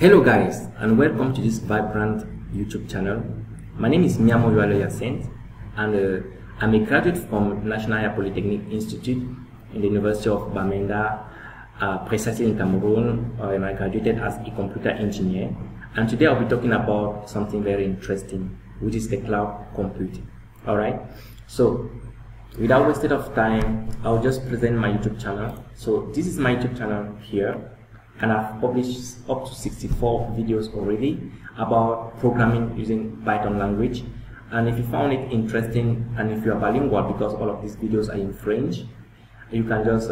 Hello guys, and welcome to this vibrant YouTube channel. My name is Miamo Yassent, and I'm a graduate from National Polytechnic Institute in the University of Bamenda, precisely in Cameroon, and I graduated as a computer engineer. And today I'll be talking about something very interesting, which is the cloud computing. Alright, so without wasting of time, I'll just present my YouTube channel. So this is my YouTube channel here, and I've published up to 64 videos already about programming using Python language. And if you found it interesting, and if you are bilingual, because all of these videos are in French, you can just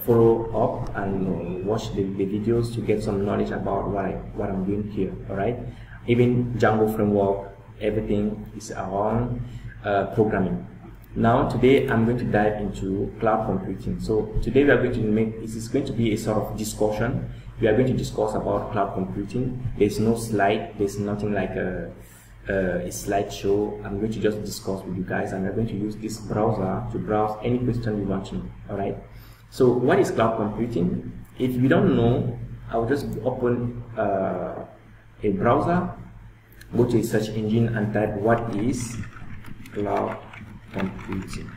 follow up and watch the videos to get some knowledge about what I'm doing here. Alright, even Django framework, everything is around programming. Now today I'm going to dive into cloud computing. So today we are going to this is going to be a sort of discussion. We are going to discuss about cloud computing. There's no slide, there's nothing like a slideshow. I'm going to just discuss with you guys, and we're going to use this browser to browse any question you want to know. Alright, so what is cloud computing? If you don't know, I'll just open a browser, go to a search engine and type what is cloud computing.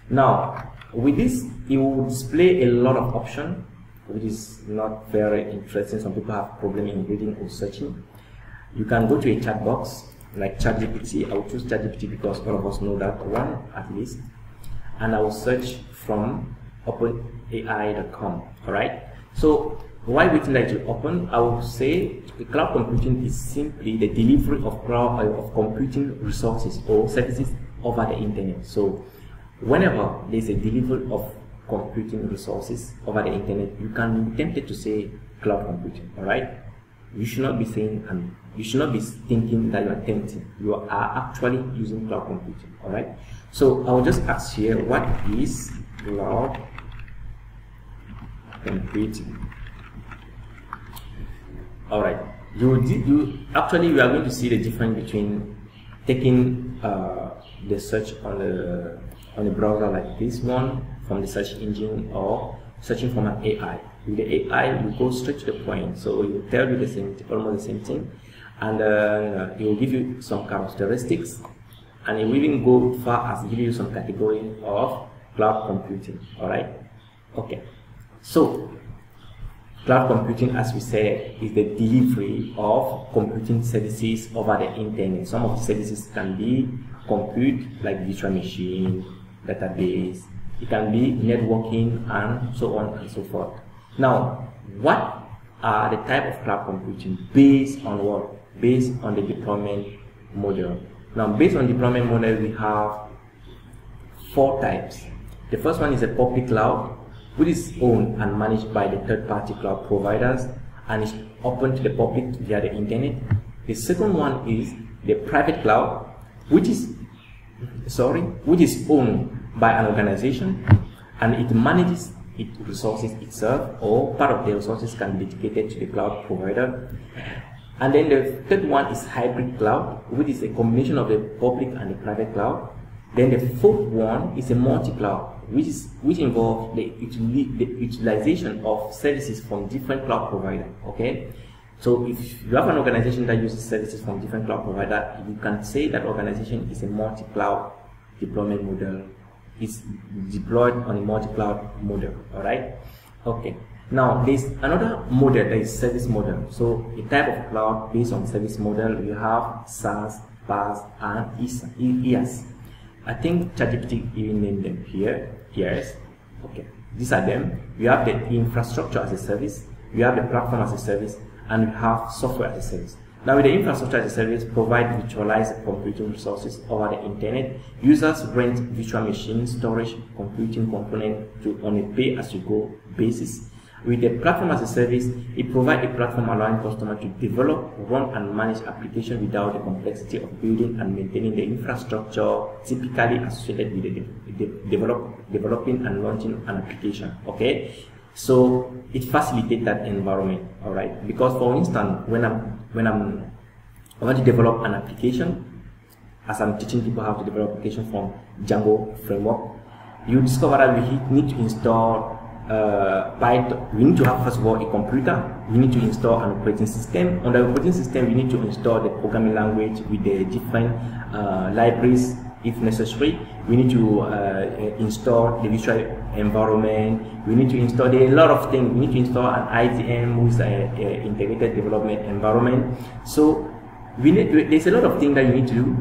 Now with this, it will display a lot of options, which is not very interesting. Some people have problem in reading or searching. You can go to a chat box like ChatGPT. I will choose ChatGPT because all of us know that one at least, and I will search from openai.com. Alright, so while waiting that to open, I will say the cloud computing is simply the delivery of computing resources or services over the internet. So whenever there's a delivery of computing resources over the internet, you can be tempted to say cloud computing. Alright, you should not be saying, and you should not be thinking that you are tempting. You are actually using cloud computing. Alright, so I will just ask here, what is cloud computing? Alright, you actually we are going to see the difference between taking the search on the browser like this one from the search engine, or searching from an AI. With the AI, you go straight to the point, so it will tell you the same, almost the same thing, and it will give you some characteristics, and it will even go far as give you some category of cloud computing. Alright, okay, so cloud computing, as we said, is the delivery of computing services over the internet. Some of the services can be compute, like virtual machine, database, it can be networking, and so on and so forth. Now, what are the type of cloud computing? Based on what? Based on the deployment model. Now, based on deployment model, we have 4 types. The first one is a public cloud, which is owned and managed by the third-party cloud providers and is open to the public via the internet. The second one is the private cloud, which is owned by an organization, and it manages its resources itself, or part of the resources can be dedicated to the cloud provider. And then the third one is hybrid cloud, which is a combination of the public and the private cloud. Then the fourth one is a multi-cloud, which involves the utilization of services from different cloud providers. Okay, so if you have an organization that uses services from different cloud providers, you can say that organization is a multi-cloud deployment model. It's deployed on a multi-cloud model. Alright, okay. Now there's another model that is service model. So a type of cloud based on service model, we have SaaS, PaaS, and IaaS. I think ChatGPT even named them here. Yes. Okay. These are them. We have the infrastructure as a service, we have the platform as a service, and we have software as a service. Now with the infrastructure as a service, provide virtualized computing resources over the internet. Users rent virtual machines, storage, computing component on a pay-as-you-go basis. With the platform as a service, it provides a platform allowing customers to develop, run, and manage applications without the complexity of building and maintaining the infrastructure typically associated with the developing and launching an application. Okay, so it facilitates that environment. All right, because for instance, when I want to develop an application, as I'm teaching people how to develop application from Django framework, you discover that we need to install we need to have, first of all, a computer. We need to install an operating system. On the operating system, we need to install the programming language with the different libraries if necessary. We need to install the visual environment. We need to install a lot of things. We need to install an IDM, which is an integrated development environment. So there's a lot of things that you need to do.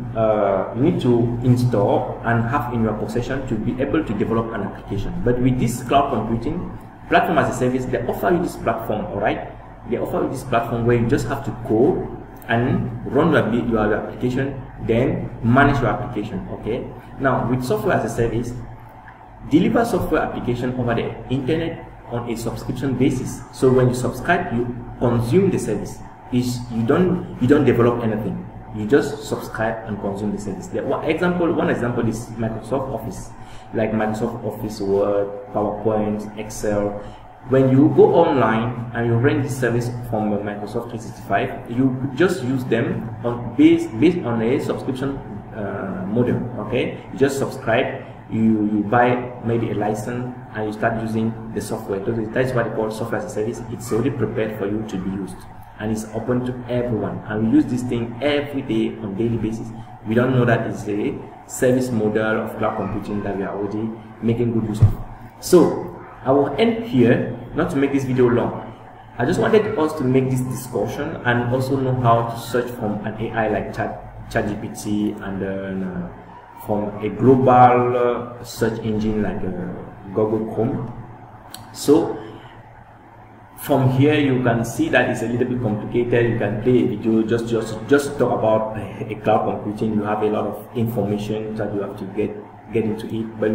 You need to install and have in your possession to be able to develop an application. But with this cloud computing platform as a service, they offer you this platform, all right? They offer you this platform where you just have to code and run your application, then manage your application. Okay. Now with software as a service, deliver software application over the internet on a subscription basis. So when you subscribe, you consume the service. You don't develop anything. You just subscribe and consume the service. One example is Microsoft Office, like Microsoft Office Word, PowerPoint, Excel. When you go online and you rent this service from Microsoft 365, you just use them based on a subscription model. Okay, you just subscribe. You buy maybe a license and you start using the software. That's what they call software as a service. It's already prepared for you to be used, and it's open to everyone. And we use this thing every day on a daily basis. We don't know that it's a service model of cloud computing that we are already making good use of. So I will end here, not to make this video long. I just wanted us to make this discussion and also know how to search from an AI like ChatGPT and then from a global search engine like Google Chrome. So from here you can see that it's a little bit complicated. You can play a video just talk about a cloud computing. You have a lot of information that you have to get into it. But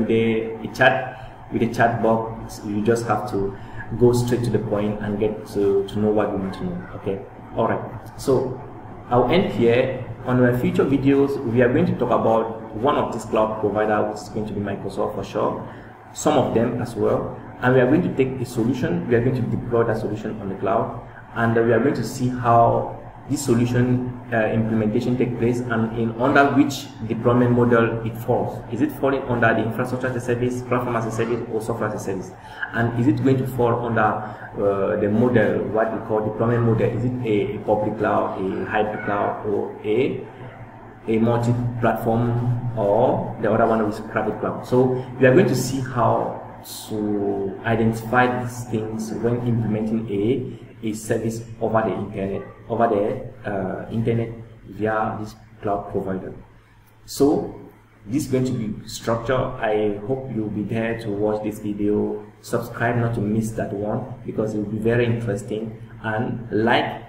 with a chat box, you just have to go straight to the point and get to know what you want to know. Okay. All right. So I'll end here. On our future videos, we are going to talk about one of these cloud providers, which is going to be Microsoft for sure, some of them as well, and we are going to take a solution. We are going to deploy that solution on the cloud, and we are going to see how this solution implementation takes place and under which deployment model it falls. Is it falling under the infrastructure as a service, platform as a service, or software as a service? And is it going to fall under the model, what we call deployment model? Is it a public cloud, a hybrid cloud, or a multi-platform, or the other one is private cloud? So we are going to see how to identify these things when implementing a service over the internet via this cloud provider. So this is going to be structure. I hope you'll be there to watch this video. Subscribe not to miss that one, because it will be very interesting, and like,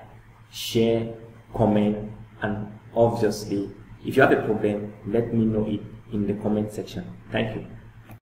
share, comment, and obviously if you have a problem, let me know it in the comment section. Thank you.